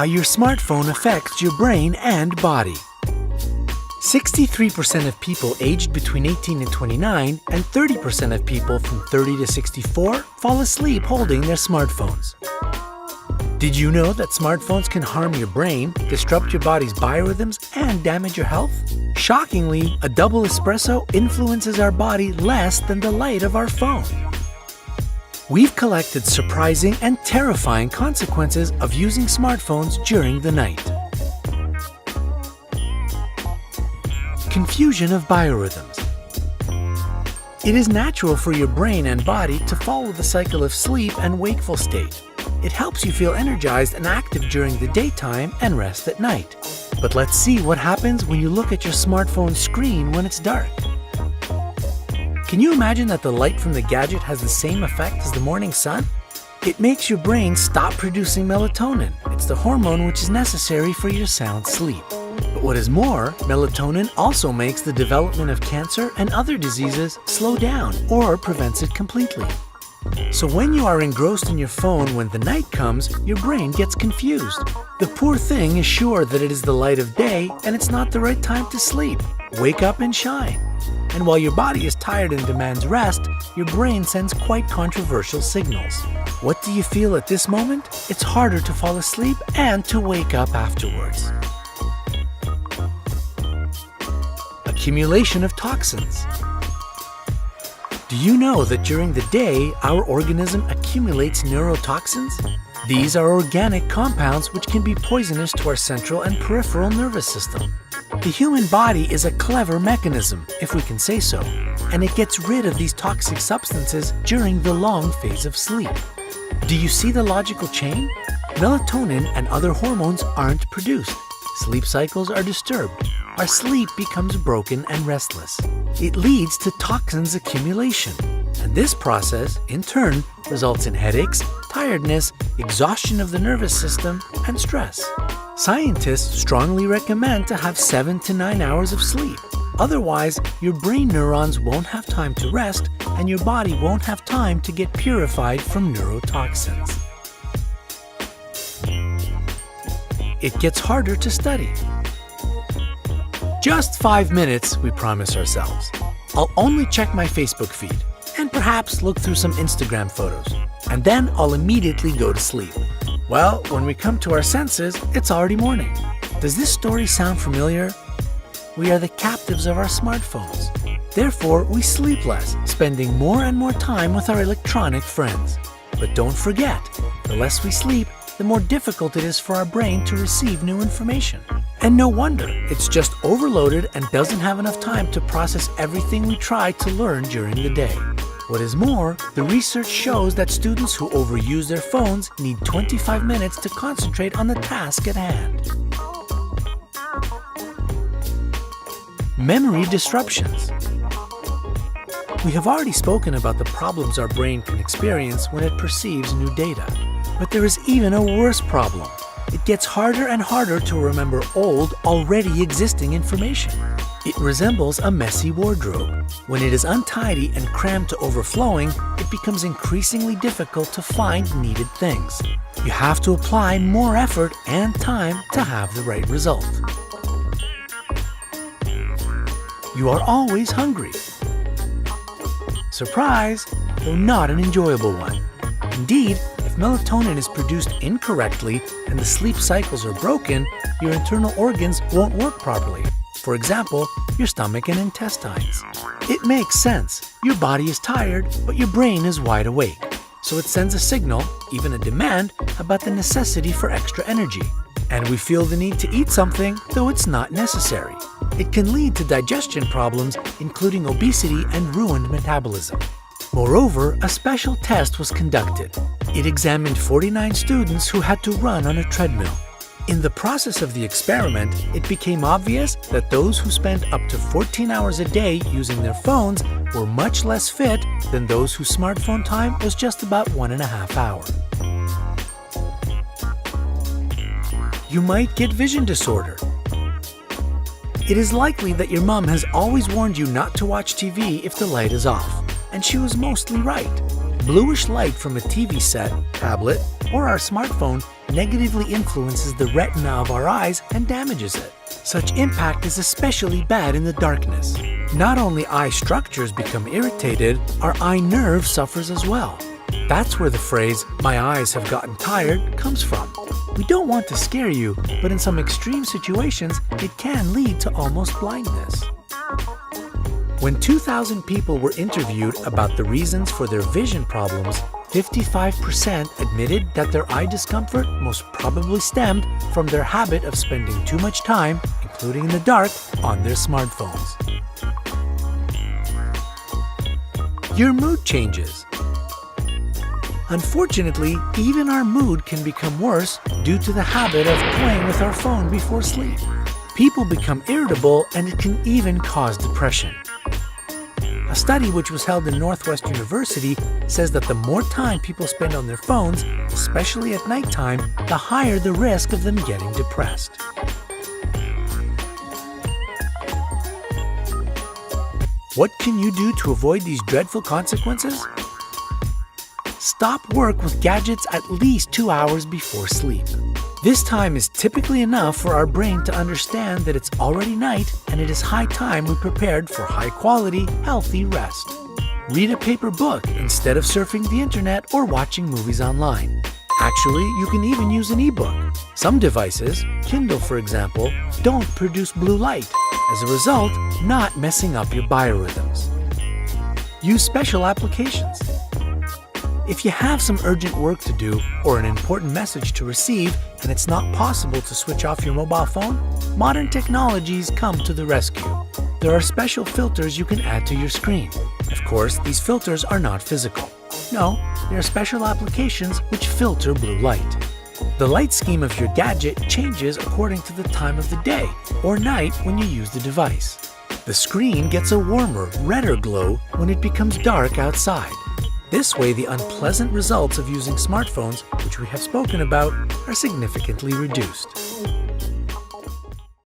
how your smartphone affects your brain and body. 63% of people aged between 18 and 29 and 30% of people from 30 to 64 fall asleep holding their smartphones. Did you know that smartphones can harm your brain, disrupt your body's biorhythms, and damage your health? Shockingly, a double espresso influences our body less than the light of our phone. We've collected surprising and terrifying consequences of using smartphones during the night. Confusion of biorhythms. It is natural for your brain and body to follow the cycle of sleep and wakeful state. It helps you feel energized and active during the daytime and rest at night. But let's see what happens when you look at your smartphone screen when it's dark. Can you imagine that the light from the gadget has the same effect as the morning sun? It makes your brain stop producing melatonin. It's the hormone which is necessary for your sound sleep. But what is more, melatonin also makes the development of cancer and other diseases slow down or prevents it completely. So when you are engrossed in your phone when the night comes, your brain gets confused. The poor thing is sure that it is the light of day and it's not the right time to sleep. Wake up and shine. And while your body is tired and demands rest, your brain sends quite controversial signals. What do you feel at this moment? It's harder to fall asleep and to wake up afterwards. Accumulation of toxins. Do you know that during the day, our organism accumulates neurotoxins? These are organic compounds which can be poisonous to our central and peripheral nervous system. The human body is a clever mechanism, if we can say so, and it gets rid of these toxic substances during the long phase of sleep. Do you see the logical chain? Melatonin and other hormones aren't produced. Sleep cycles are disturbed. Our sleep becomes broken and restless. It leads to toxins accumulation, and this process, in turn, results in headaches, tiredness, exhaustion of the nervous system, and stress. Scientists strongly recommend to have 7 to 9 hours of sleep. Otherwise, your brain neurons won't have time to rest, and your body won't have time to get purified from neurotoxins. It gets harder to study. Just 5 minutes, we promise ourselves. I'll only check my Facebook feed and perhaps look through some Instagram photos, and then I'll immediately go to sleep. Well, when we come to our senses, it's already morning. Does this story sound familiar? We are the captives of our smartphones. Therefore, we sleep less, spending more and more time with our electronic friends. But don't forget, the less we sleep, the more difficult it is for our brain to receive new information. And no wonder, it's just overloaded and doesn't have enough time to process everything we try to learn during the day. What is more, the research shows that students who overuse their phones need 25 minutes to concentrate on the task at hand. Memory disruptions. We have already spoken about the problems our brain can experience when it perceives new data. But there is even a worse problem. It gets harder and harder to remember old, already existing information. It resembles a messy wardrobe. When it is untidy and crammed to overflowing, it becomes increasingly difficult to find needed things. You have to apply more effort and time to have the right result. You are always hungry. Surprise, though not an enjoyable one. Indeed, if melatonin is produced incorrectly and the sleep cycles are broken, your internal organs won't work properly. For example, your stomach and intestines. It makes sense. Your body is tired, but your brain is wide awake. So it sends a signal, even a demand, about the necessity for extra energy. And we feel the need to eat something, though it's not necessary. It can lead to digestion problems, including obesity and ruined metabolism. Moreover, a special test was conducted. It examined 49 students who had to run on a treadmill. In the process of the experiment, it became obvious that those who spent up to 14 hours a day using their phones were much less fit than those whose smartphone time was just about 1.5 hours. You might get vision disorder. It is likely that your mom has always warned you not to watch TV if the light is off, and she was mostly right. Bluish light from a TV set, tablet, or our smartphone negatively influences the retina of our eyes and damages it. Such impact is especially bad in the darkness. Not only eye structures become irritated, our eye nerve suffers as well. That's where the phrase, "my eyes have gotten tired," comes from. We don't want to scare you, but in some extreme situations, it can lead to almost blindness. When 2,000 people were interviewed about the reasons for their vision problems, 55% admitted that their eye discomfort most probably stemmed from their habit of spending too much time, including in the dark, on their smartphones. Your mood changes. Unfortunately, even our mood can become worse due to the habit of playing with our phone before sleep. People become irritable, and it can even cause depression. A study which was held in Northwest University says that the more time people spend on their phones, especially at nighttime, the higher the risk of them getting depressed. What can you do to avoid these dreadful consequences? Stop work with gadgets at least 2 hours before sleep. This time is typically enough for our brain to understand that it's already night and it is high time we prepared for high-quality, healthy rest. Read a paper book instead of surfing the internet or watching movies online. Actually, you can even use an ebook. Some devices, Kindle for example, don't produce blue light, as a result, not messing up your biorhythms. Use special applications. If you have some urgent work to do or an important message to receive and it's not possible to switch off your mobile phone, modern technologies come to the rescue. There are special filters you can add to your screen. Of course, these filters are not physical. No, they are special applications which filter blue light. The light scheme of your gadget changes according to the time of the day or night when you use the device. The screen gets a warmer, redder glow when it becomes dark outside. This way, the unpleasant results of using smartphones, which we have spoken about, are significantly reduced.